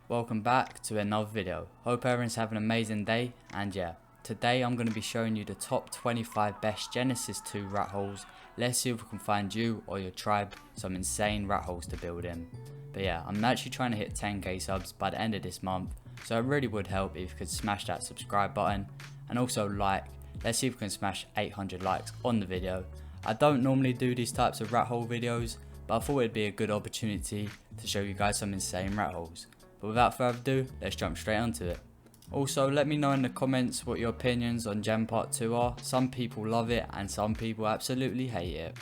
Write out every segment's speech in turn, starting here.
Welcome back to another video. Hope everyone's having an amazing day, and yeah, today I'm going to be showing you the top 25 best Genesis 2 rat holes. Let's see if we can find you or your tribe some insane rat holes to build in. But yeah, I'm actually trying to hit 10k subs by the end of this month, so it really would help if you could smash that subscribe button and also like. Let's see if we can smash 800 likes on the video. I don't normally do these types of rat hole videos, but I thought it'd be a good opportunity to show you guys some insane rat holes. But without further ado, let's jump straight onto it. Also, let me know in the comments what your opinions on Gen Part 2 are. Some people love it and some people absolutely hate it.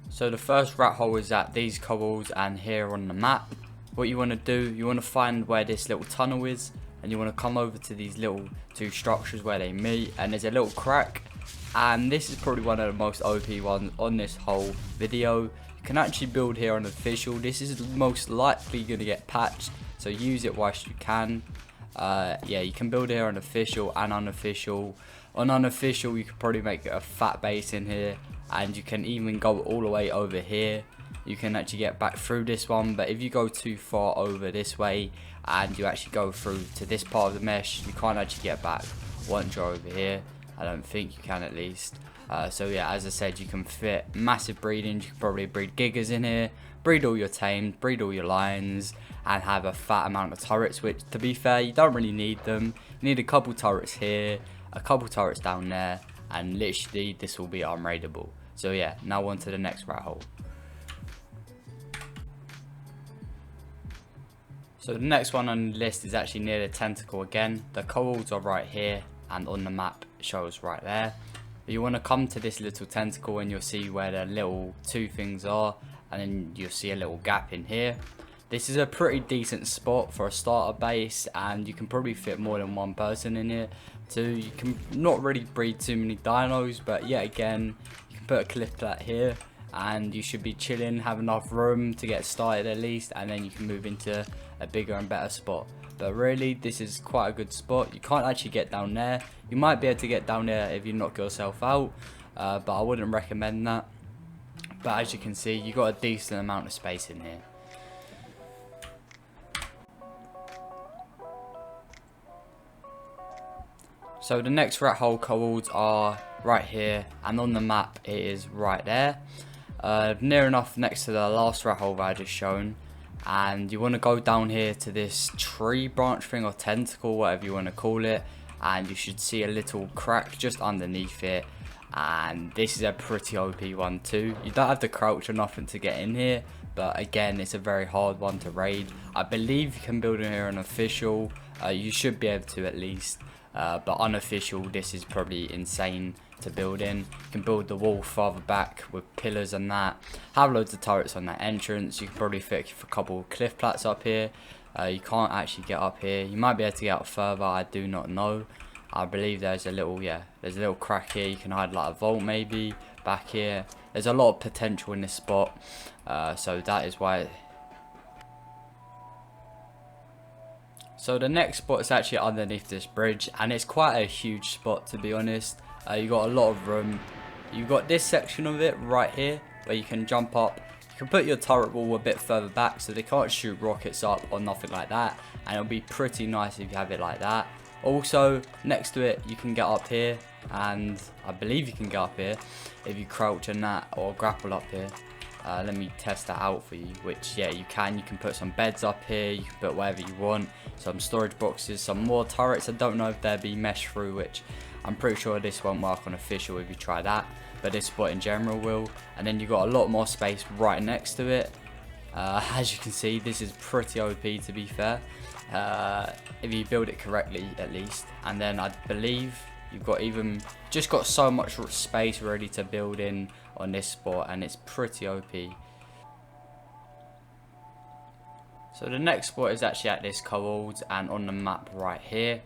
So the first rat hole is at these cobbles and here on the map. What you want to do, you want to find where this little tunnel is, and you want to come over to these little two structures where they meet, and there's a little crack, and this is probably one of the most OP ones on this whole video. You can actually build here on official. This is most likely going to get patched, so use it whilst you can. Yeah, you can build here on official and unofficial. On unofficial, you could probably make a fat base in here, and you can even go all the way over here. You can actually get back through this one, but if you go too far over this way and you actually go through to this part of the mesh, you can't actually get back once you're over here. I don't think you can, at least. So yeah, as I said, you can fit massive breeding. You can probably breed gigas in here, breed all your tamed, breed all your lions, and have a fat amount of turrets, which, to be fair, you don't really need them. You need a couple turrets here, a couple turrets down there, and literally this will be unraidable. So yeah, now on to the next rat hole. So the next one on the list is actually near the tentacle again. The corals are right here, and on the map it shows right there. But you want to come to this little tentacle and you'll see where the little two things are, and then you'll see a little gap in here. This is a pretty decent spot for a starter base, and you can probably fit more than one person in here. So you can not really breed too many dinos, but yet again, you can put a cliff plat here and you should be chilling, have enough room to get started at least, and then you can move into a bigger and better spot. But really, this is quite a good spot. You can't actually get down there. You might be able to get down there if you knock yourself out, but I wouldn't recommend that. But as you can see, you got a decent amount of space in here. So the next rat hole corals are right here, and on the map it is right there, near enough next to the last rat hole that I just shown. And you want to go down here to this tree branch thing, or tentacle, whatever you want to call it, and you should see a little crack just underneath it. And this is a pretty OP one too. You don't have to crouch or nothing to get in here, but again, it's a very hard one to raid. I believe you can build in here on official. You should be able to, at least. But unofficial, this is probably insane to build in. You can build the wall farther back with pillars and that. Have loads of turrets on that entrance. You can probably fit a couple of cliff plats up here. You can't actually get up here. You might be able to get up further, I do not know. I believe there's a little, there's a little crack here. You can hide like a vault maybe back here. There's a lot of potential in this spot. So that is why. So the next spot is actually underneath this bridge, and it's quite a huge spot, to be honest. You got a lot of room. You got this section of it right here where you can jump up. You can put your turret wall a bit further back so they can't shoot rockets up or nothing like that, and it'll be pretty nice if you have it like that. Also, next to it, you can get up here, and I believe you can get up here if you crouch and that, or grapple up here. Let me test that out for you, which, yeah, you can put some beds up here, you can put whatever you want, some storage boxes, some more turrets. I don't know if they'll be meshed through, which I'm pretty sure this won't work on official if you try that, but this spot in general will. And then you got a lot more space right next to it. As you can see, this is pretty OP, to be fair, if you build it correctly at least. And then I believe you've got just got so much space ready to build in on this spot, and it's pretty OP. So the next spot is actually at this corals and on the map right here.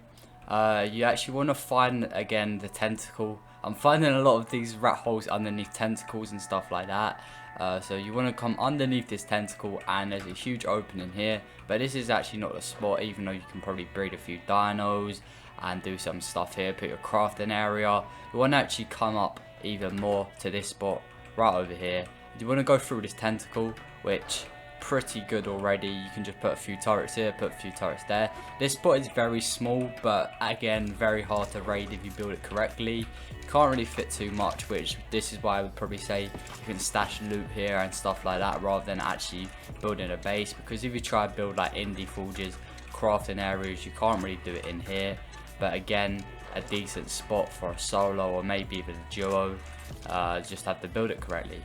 You actually want to find, again, the tentacle. I'm finding a lot of these rat holes underneath tentacles and stuff like that. So you want to come underneath this tentacle, and there's a huge opening here, but this is actually not the spot, even though you can probably breed a few dinos and do some stuff here, put your crafting area. You want to actually come up even more to this spot right over here. You want to go through this tentacle, which pretty good already. You can just put a few turrets here, put a few turrets there. This spot is very small, but again, very hard to raid if you build it correctly. You can't really fit too much, which this is why I would probably say you can stash loot here and stuff like that rather than actually building a base, because if you try to build like indie forges, crafting areas, you can't really do it in here. But again, a decent spot for a solo or maybe even a duo. Just have to build it correctly.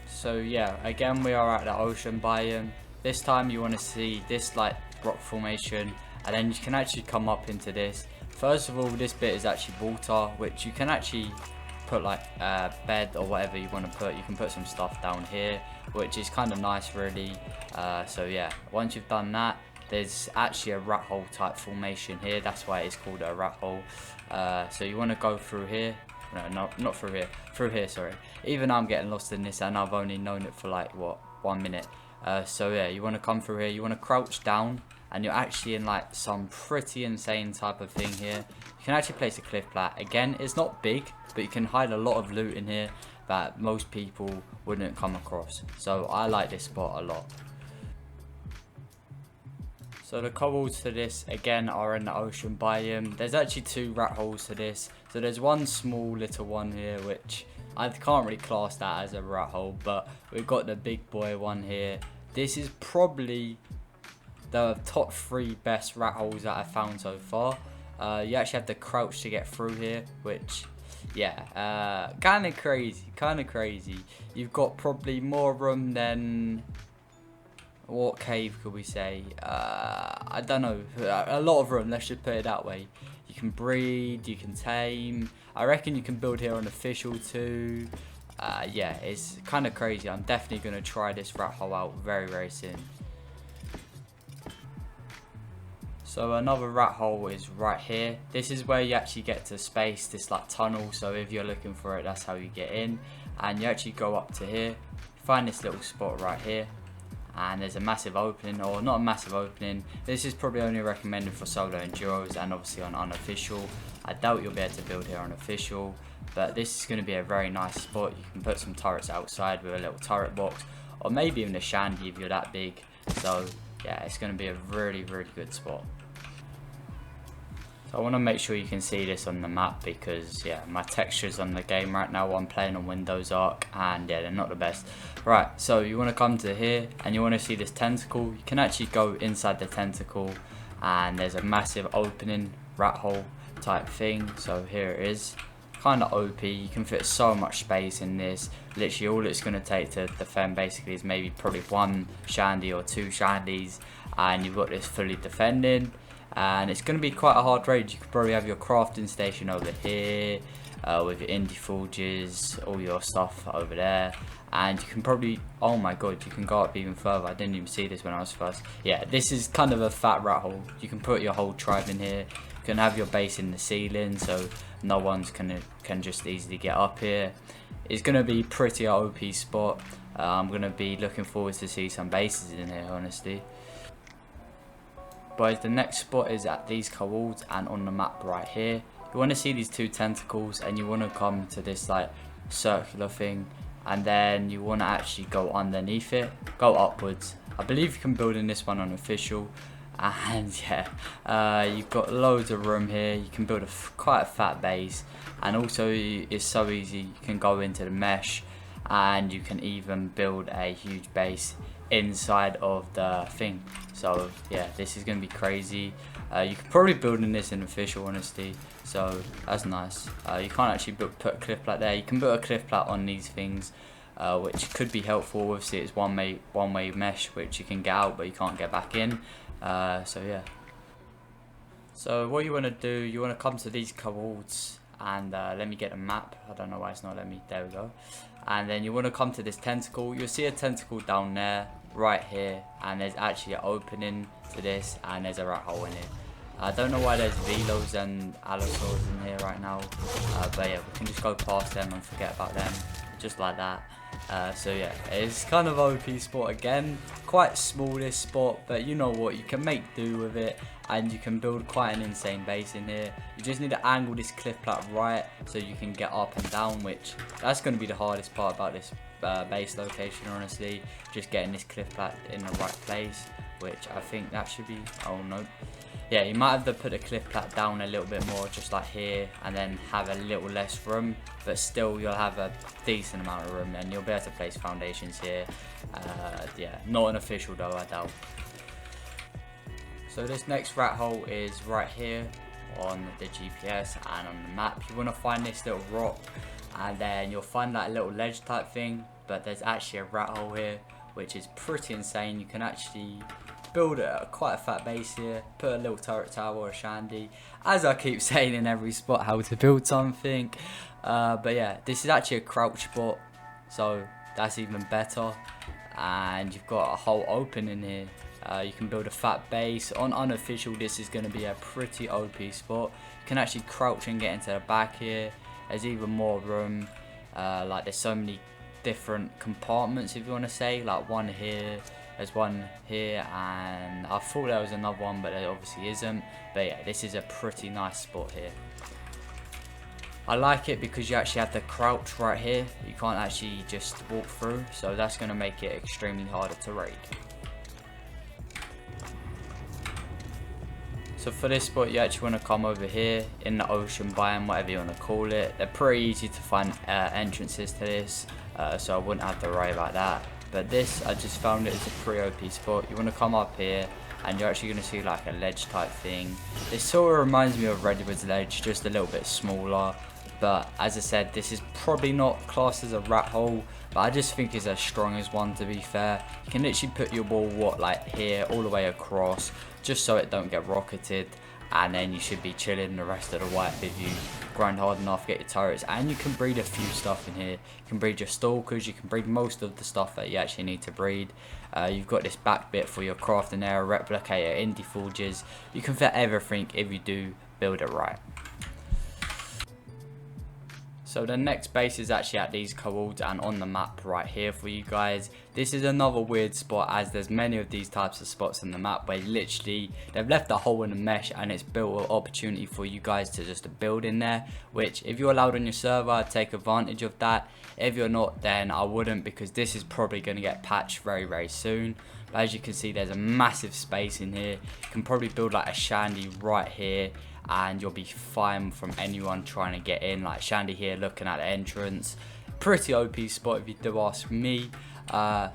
So yeah, again we are at the ocean biome. This time you want to see this like rock formation, and then you can actually come up into this. First of all, this bit is actually water, which you can actually put like a bed or whatever you want to put. You can put some stuff down here, which is kind of nice really. So yeah, once you've done that, there's actually a Rathole type formation here. That's why it's called a Rathole. So you want to go through here. No, not through here. Through here, sorry. Even I'm getting lost in this, and I've only known it for like, what, 1 minute. So yeah, you want to come through here. You want to crouch down, and you're actually in like some pretty insane type of thing here. You can actually place a cliff plat. Again, it's not big, but you can hide a lot of loot in here that most people wouldn't come across. So I like this spot a lot. So the cobbles to this again are in the ocean biome. There's actually 2 rat holes to this. So there's one small little one here, which I can't really class that as a rat hole, but we've got the big boy one here. This is probably the top 3 best rat holes that I've found so far. You actually have to crouch to get through here, which yeah, kind of crazy. You've got probably more room than, what cave could we say? I don't know, a lot of room, let's just put it that way. You can breed, you can tame. I reckon you can build here on official too. Yeah, it's kind of crazy. I'm definitely going to try this rat hole out very soon. So another rat hole is right here. This is where you actually get to space, this like tunnel. So if you're looking for it, that's how you get in. And you actually go up to here, find this little spot right here. And there's a massive opening, or not a massive opening. This is probably only recommended for solo and duos, and obviously on unofficial. I doubt you'll be able to build here on official, but this is going to be a very nice spot. You can put some turrets outside with a little turret box, or maybe even a shandy if you're that big. So yeah, it's going to be a really good spot. So I want to make sure you can see this on the map, because yeah, my textures on the game right now, I'm playing on Windows ARK, and yeah, they're not the best. Right, so you want to come to here and you want to see this tentacle. You can actually go inside the tentacle, and there's a massive opening rat hole type thing. So here it is, kind of OP. You can fit so much space in this. Literally all it's going to take to defend basically is maybe probably 1 shandy or 2 shandies, and you've got this fully defending. And it's going to be quite a hard raid. You could probably have your crafting station over here with your indie forges, all your stuff over there, and you can probably, oh my god, you can go up even further. I didn't even see this when I was first. Yeah, this is kind of a fat rat hole. You can put your whole tribe in here. You can have your base in the ceiling, so no one's can just easily get up here. It's going to be pretty OP spot. I'm going to be looking forward to see some bases in here, honestly. Boys, the next spot is at these coords and on the map right here. You want to see these 2 tentacles, and you want to come to this like circular thing, and then you want to actually go underneath it, go upwards. I believe you can build in this one on official, and yeah, you've got loads of room here. You can build quite a fat base, and also it's so easy. You can go into the mesh, and you can even build a huge base inside of the thing. So yeah, this is gonna be crazy. You could probably build in this in official, honestly, so that's nice. You can't actually put a cliff plat there. You can put a cliff plat on these things, which could be helpful. Obviously it's one way mesh, which you can get out but you can't get back in. So yeah, so what you want to do, you want to come to these coords, and let me get a map. I don't know why it's not letting me. There we go. And then you want to come to this tentacle. You'll see a tentacle down there, right here, and there's actually an opening to this, and there's a rat hole in it. I don't know why there's velos and allosaurs in here right now, but yeah, we can just go past them and forget about them, just like that. So yeah, it's kind of OP spot again, quite small this spot, but you know what, you can make do with it, and you can build quite an insane base in here. You just need to angle this cliff plat right so you can get up and down, which that's going to be the hardest part about this base location, honestly. Just getting this cliff plat in the right place, which I think that should be, oh no. Yeah, you might have to put the cliff plat down a little bit more, just like here, and then have a little less room, but still you'll have a decent amount of room, and you'll be able to place foundations here. Yeah, not an official though, I doubt. So this next rat hole is right here on the GPS and on the map. You want to find this little rock, and then you'll find that little ledge type thing, but there's actually a rat hole here, which is pretty insane. You can actually build quite a fat base here, put a little turret tower or a shandy, as I keep saying in every spot how to build something. But yeah, this is actually a crouch spot, so that's even better. And you've got a hole open in here. You can build a fat base. On unofficial, this is going to be a pretty OP spot. You can actually crouch and get into the back here. There's even more room. Like there's so many different compartments, if you want to say, like one here, there's one here, and I thought there was another one, but there obviously isn't. But yeah, this is a pretty nice spot here. I like it because you actually have the crouch right here. You can't actually just walk through, so that's going to make it extremely harder to raid. So for this spot, you actually want to come over here in the ocean biome, whatever you want to call it. They're pretty easy to find entrances to this, so I wouldn't have to worry about that. But this, I just found it as a pretty OP spot. You want to come up here, and you're actually going to see like a ledge type thing. This sort of reminds me of Redwood's ledge, just a little bit smaller. But as I said, this is probably not classed as a rat hole, but I just think it's as strong as one, to be fair. You can literally put your wall, like here, all the way across, just so it don't get rocketed, and then you should be chilling the rest of the wipe if you grind hard enough, get your turrets. And you can breed a few stuff in here. You can breed your stalkers, you can breed most of the stuff that you actually need to breed. You've got this back bit for your crafting area, replicator, indie forges. You can fit everything if you do build it right. So the next base is actually at these cobbles and on the map right here for you guys. This is another weird spot, as there's many of these types of spots on the map where literally they've left a hole in the mesh and it's built an opportunity for you guys to just build in there, which if you're allowed on your server, take advantage of that. If you're not, then I wouldn't, because this is probably going to get patched very soon. But as you can see, there's a massive space in here. You can probably build like a shandy right here, and you'll be fine from anyone trying to get in. Like shandy here looking at the entrance. Pretty OP spot if you do ask me.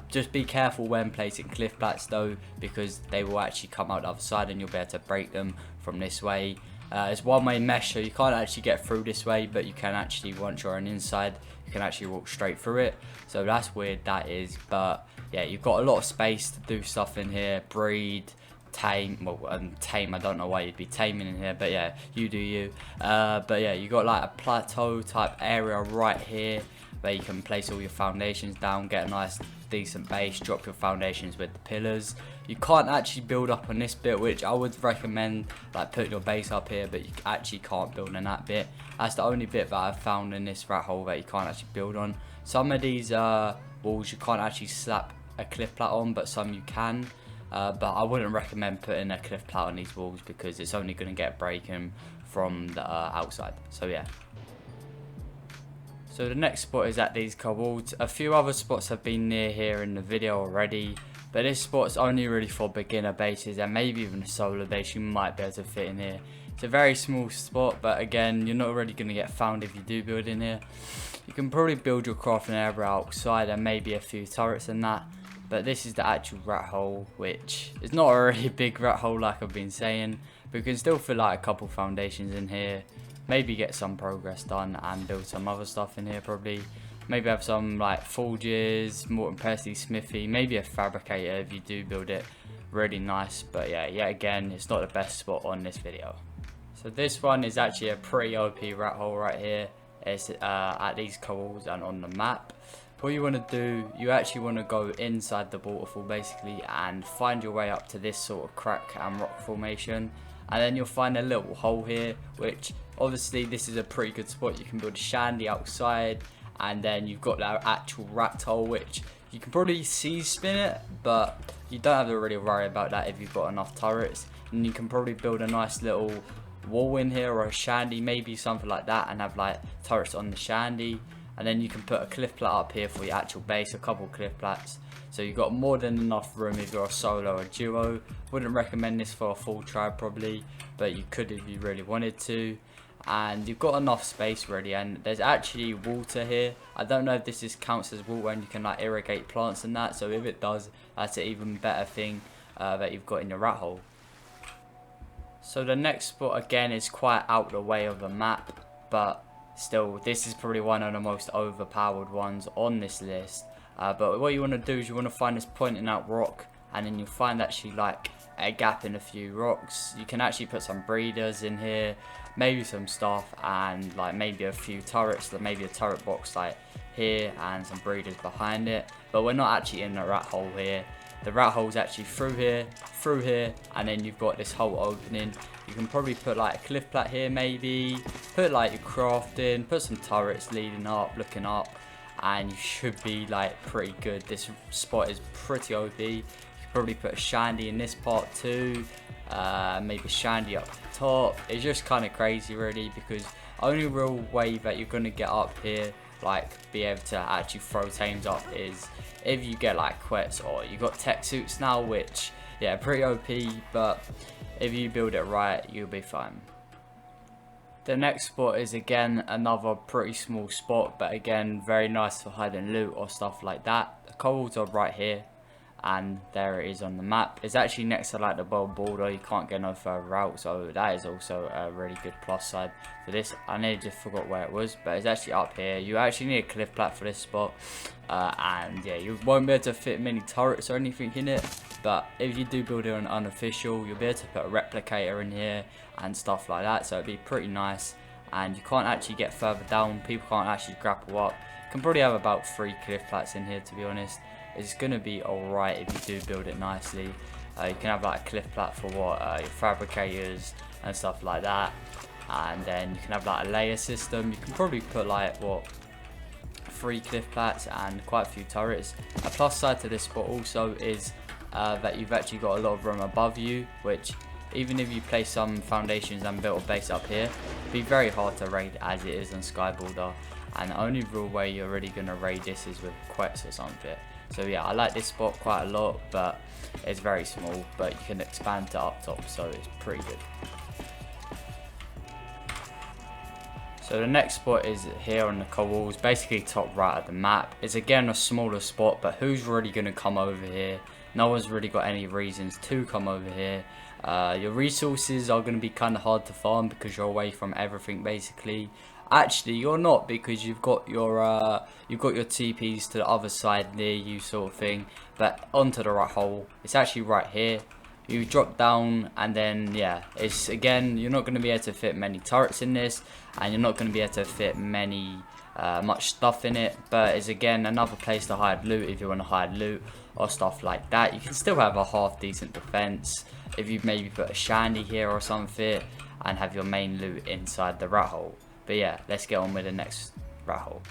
Just be careful when placing cliff plats though, because they will actually come out the other side and you'll be able to break them from this way. It's one-way mesh, so you can't actually get through this way, but you can actually, once you're on the inside, you can actually walk straight through it. So that's weird, that is. But yeah, you've got a lot of space to do stuff in here. Breed, tame, well, tame, I don't know why you'd be taming in here, but yeah, you do you. But yeah, you got like a plateau type area right here where you can place all your foundations down, get a nice decent base, drop your foundations with the pillars. You can't actually build up on this bit, which I would recommend like putting your base up here, but you actually can't build on that bit. That's the only bit that I've found in this rat hole that you can't actually build on. Some of these walls you can't actually slap a cliff plat on, but some you can. But I wouldn't recommend putting a cliff plat on these walls, because it's only going to get breaking from the outside. So yeah. So the next spot is at these cobbles. A few other spots have been near here in the video already, but this spot's only really for beginner bases, and maybe even a solo base you might be able to fit in here. It's a very small spot, but again, you're not really going to get found if you do build in here. You can probably build your crafting area outside and maybe a few turrets and that. But this is the actual rat hole, which is not a really big rat hole like I've been saying. But you can still fit like a couple foundations in here. Maybe get some progress done and build some other stuff in here probably. Maybe have some like forges, Morton Pesty, Smithy, maybe a fabricator if you do build it really nice. But yeah, yet again, it's not the best spot on this video. So this one is actually a pretty OP rat hole right here. It's at these cobbles and on the map. What you want to do, you actually want to go inside the waterfall basically and find your way up to this sort of crack and rock formation, and then you'll find a little hole here, which obviously this is a pretty good spot. You can build a shandy outside, and then you've got that actual Rathole, which you can probably spin it, but you don't have to really worry about that if you've got enough turrets. And you can probably build a nice little wall in here, or a shandy, maybe something like that, and have like turrets on the shandy. and then you can put a cliff plat up here for your actual base, a couple cliff plats. So you've got more than enough room if you're a solo or duo. Wouldn't recommend this for a full tribe probably, but you could if you really wanted to. And you've got enough space really, and there's actually water here. I don't know if this counts as water and you can like irrigate plants and that, so if it does, that's an even better thing that you've got in your rat hole. So the next spot again is quite out the way of the map, but still this is probably one of the most overpowered ones on this list. But what you want to do is you want to find this pointing out rock, and then you'll find actually like a gap in a few rocks. You can actually put some breeders in here, maybe some stuff, and like maybe a few turrets, like maybe a turret box like here and some breeders behind it. But we're not actually in the rat hole here. The rat hole's actually through here, and then you've got this whole opening. You can probably put like a cliff plat here maybe, put like your crafting, put some turrets leading up, looking up, and you should be like pretty good. This spot is pretty OP. You could probably put a shandy in this part too, maybe a shandy up the top. It's just kind of crazy really, because only real way that you're going to get up here, like be able to actually throw tames up, is if you get like quets, or you got tech suits now, which yeah, pretty OP, but if you build it right you'll be fine. The next spot is again another pretty small spot, but again very nice for hiding loot or stuff like that. The cobbles are right here, and there it is on the map. It's actually next to like the world border, you can't get no further out, so that is also a really good plus side for this. I nearly just forgot where it was, but it's actually up here. You actually need a cliff plat for this spot, and yeah, you won't be able to fit many turrets or anything in it, but if you do build it on unofficial, you'll be able to put a replicator in here and stuff like that, so it'd be pretty nice. And you can't actually get further down, people can't actually grapple up. You can probably have about 3 cliff plats in here, to be honest. It's going to be alright if you do build it nicely. You can have like a cliff plat for what your fabricators and stuff like that, and then you can have like a layer system. You can probably put like what 3 cliff plats and quite a few turrets. A plus side to this spot also is that you've actually got a lot of room above you, which even if you place some foundations and build a base up here, it'd be very hard to raid as it is on Skyboulder, and the only real way you're really going to raid this is with quets or something. So yeah, I like this spot quite a lot, but it's very small, but you can expand to up top, so it's pretty good. So the next spot is here on the cobbles, basically top right of the map. It's again a smaller spot, but who's really going to come over here? No one's really got any reasons to come over here. Your resources are going to be kind of hard to farm because you're away from everything basically. Actually, you're not, because you've got your TPs to the other side near you, sort of thing. But onto the right hole, it's actually right here. You drop down, and then yeah, it's again, you're not going to be able to fit many turrets in this, and you're not going to be able to fit much stuff in it. But it's again another place to hide loot if you want to hide loot or stuff like that. You can still have a half decent defense if you maybe put a shandy here or something and have your main loot inside the rat hole. But yeah, let's get on with the next rat hole.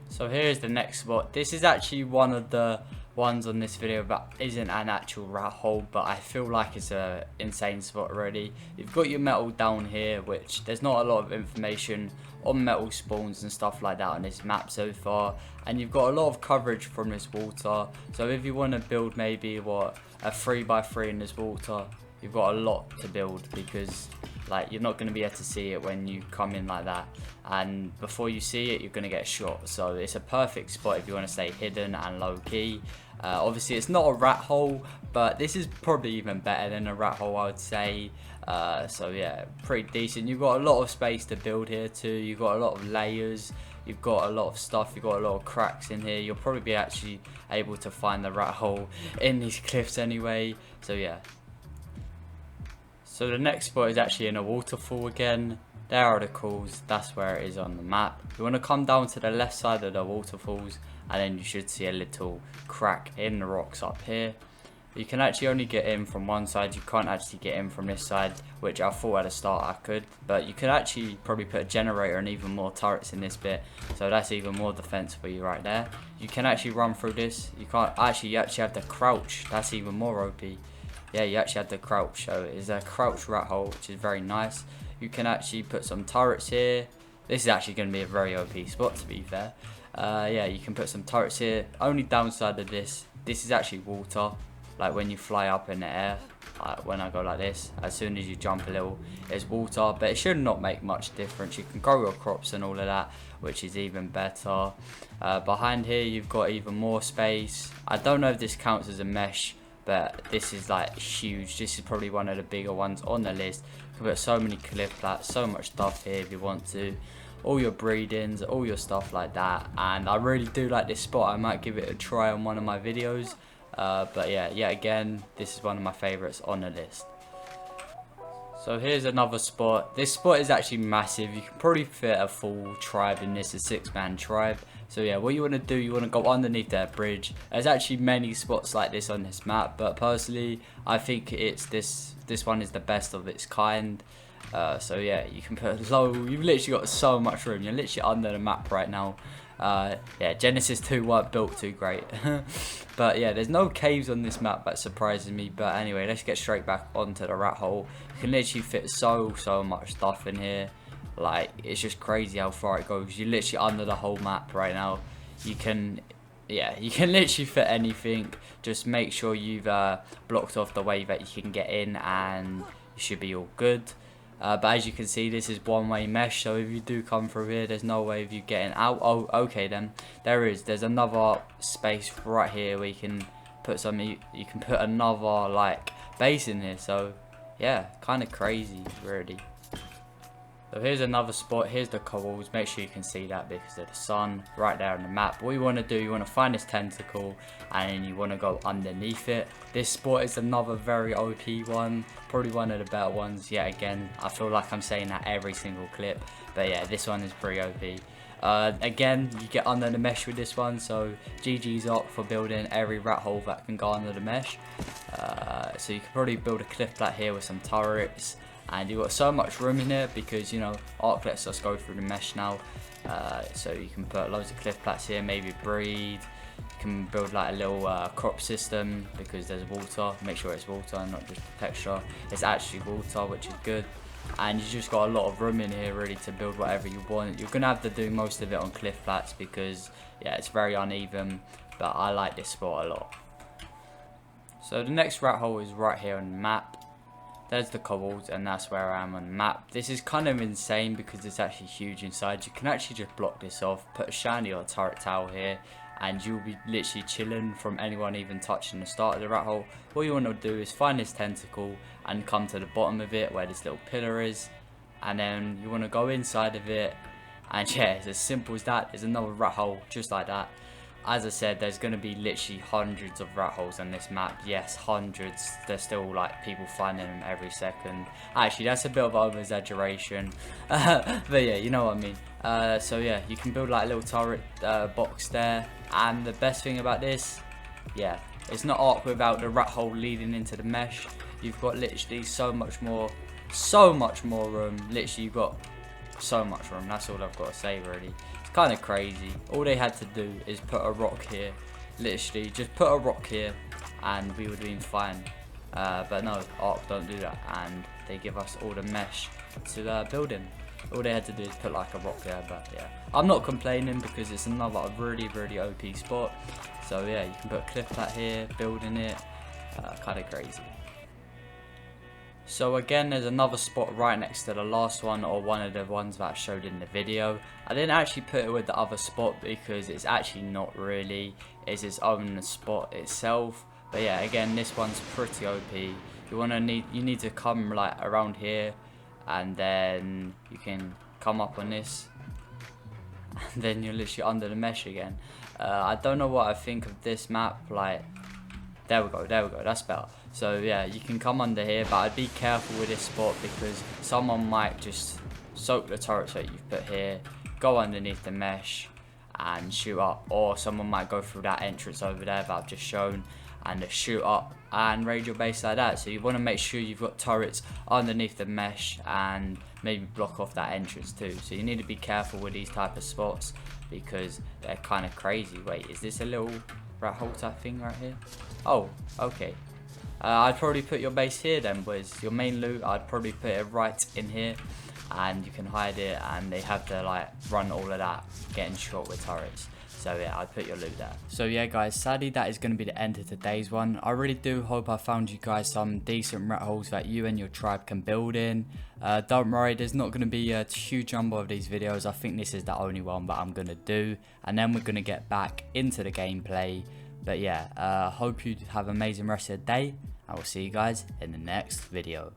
So here's the next spot. This is actually one of the ones on this video that isn't an actual rat hole, but I feel like it's a insane spot already. You've got your metal down here, which there's not a lot of information on metal spawns and stuff like that on this map so far, and you've got a lot of coverage from this water. So if you want to build maybe what a 3x3 in this water, you've got a lot to build, because like you're not going to be able to see it when you come in like that, and before you see it you're going to get shot. So it's a perfect spot if you want to stay hidden and low key. Obviously it's not a rat hole, but this is probably even better than a rat hole, I would say. So yeah, pretty decent. You've got a lot of space to build here too. You've got a lot of layers, you've got a lot of stuff, you've got a lot of cracks in here. You'll probably be actually able to find the rat hole in these cliffs anyway. So yeah. So the next spot is actually in a waterfall again. There are the calls, that's where it is on the map. You want to come down to the left side of the waterfalls, and then you should see a little crack in the rocks up here. You can actually only get in from one side, you can't actually get in from this side, which I thought at the start I could. But you could actually probably put a generator and even more turrets in this bit, so that's even more defense for you right there. You can actually run through this. You actually have to crouch, that's even more OP. Yeah, you actually have to crouch, so it's a crouch rat hole, which is very nice. You can actually put some turrets here, This is actually going to be a very OP spot, to be fair. Yeah, you can put some turrets here. Only downside of this is actually water. Like when you fly up in the air, when I go like this, as soon as you jump a little, it's water. But it should not make much difference. You can grow your crops and all of that, which is even better. Behind here, you've got even more space. I don't know if this counts as a mesh, but this is like huge. This is probably one of the bigger ones on the list. You can put so many cliff plats, so much stuff here if you want to. All your breedings, all your stuff like that. And I really do like this spot. I might give it a try on one of my videos. But yeah, again, this is one of my favorites on the list. So here's another spot. This spot is actually massive. You can probably fit a full tribe in this, a 6-man tribe. So yeah, what you want to do, you want to go underneath that bridge. There's actually many spots like this on this map, but personally, I think it's this one is the best of its kind. So yeah, you can put low. You've literally got so much room. You're literally under the map right now. Yeah, Genesis 2 weren't built too great. But yeah, there's no caves on this map, that surprises me. But anyway, let's get straight back onto the Rathole. You can literally fit so much stuff in here. Like, it's just crazy how far it goes. You're literally under the whole map right now. You can literally fit anything. Just make sure you've blocked off the way that you can get in, and you should be all good. But as you can see, this is one-way mesh, so if you do come through here, there's no way of you getting out. Oh, okay then. There's another space right here where you can put some. You can put another like base in here. So yeah, kind of crazy, really. So here's another spot. Here's the cobbles. Make sure you can see that because of the sun right there on the map. What you want to do, you want to find this tentacle and then you want to go underneath it. This spot is another very OP one. Probably one of the better ones yet again. I feel like I'm saying that every single clip. But yeah, this one is pretty OP. Again, you get under the mesh with this one. So GG's ARK for building every rat hole that can go under the mesh. So you can probably build a cliff plat here with some turrets. And you've got so much room in here because, you know, ARK lets us go through the mesh now. So you can put loads of cliff plats here, maybe breed. You can build like a little crop system because there's water. Make sure it's water and not just texture. It's actually water, which is good. And you just got a lot of room in here really to build whatever you want. You're going to have to do most of it on cliff plats because, yeah, it's very uneven. But I like this spot a lot. So the next rat hole is right here on the map. There's the cobbles, and that's where I am on the map. This is kind of insane because it's actually huge inside. You can actually just block this off, put a shanty or a turret tower here, and you'll be literally chilling from anyone even touching the start of the rat hole. What you want to do is find this tentacle and come to the bottom of it where this little pillar is, and then you want to go inside of it, and yeah, it's as simple as that. There's another rat hole just like that. As I said, there's going to be literally hundreds of rat holes on this map. Yes, hundreds. There's still like people finding them every second. Actually, that's a bit of over exaggeration. But yeah, you know what I mean. So yeah, you can build like a little turret box there. And the best thing about this, yeah, it's not ARK without the rat hole leading into the mesh. You've got literally so much more room. Literally, you've got so much room. That's all I've got to say, really. Kind of crazy. All they had to do is put a rock here. Literally just put a rock here and we would have been fine. But no, ARK don't do that, and they give us all the mesh to building. All they had to do is put like a rock there. But yeah, I'm not complaining because it's another really OP spot. So yeah, you can put a cliff plat here, building it. Kind of crazy. So again, there's another spot right next to the last one, or one of the ones that I showed in the video. I didn't actually put it with the other spot because it's actually not really. It's its own spot itself. But yeah, again, this one's pretty OP. You need to come like around here, and then you can come up on this, and then you're literally under the mesh again. I don't know what I think of this map. Like, there we go, that's better. So yeah, you can come under here, but I'd be careful with this spot because someone might just soak the turrets that you've put here, go underneath the mesh and shoot up, or someone might go through that entrance over there that I've just shown and just shoot up and raid your base like that. So you want to make sure you've got turrets underneath the mesh and maybe block off that entrance too. So you need to be careful with these type of spots because they're kind of crazy. Wait, is this a little rat hole type thing right here? Oh, okay. I'd probably put your base here then, boys. Your main loot, I'd probably put it right in here. and you can hide it, and they have to like run all of that getting shot with turrets. So yeah, I'd put your loot there. So yeah guys, sadly that is going to be the end of today's one. I really do hope I found you guys some decent rat holes that you and your tribe can build in. Don't worry, there's not going to be a huge number of these videos. I think this is the only one that I'm going to do, and then we're going to get back into the gameplay. But yeah, hope you have an amazing rest of the day, and we'll see you guys in the next video.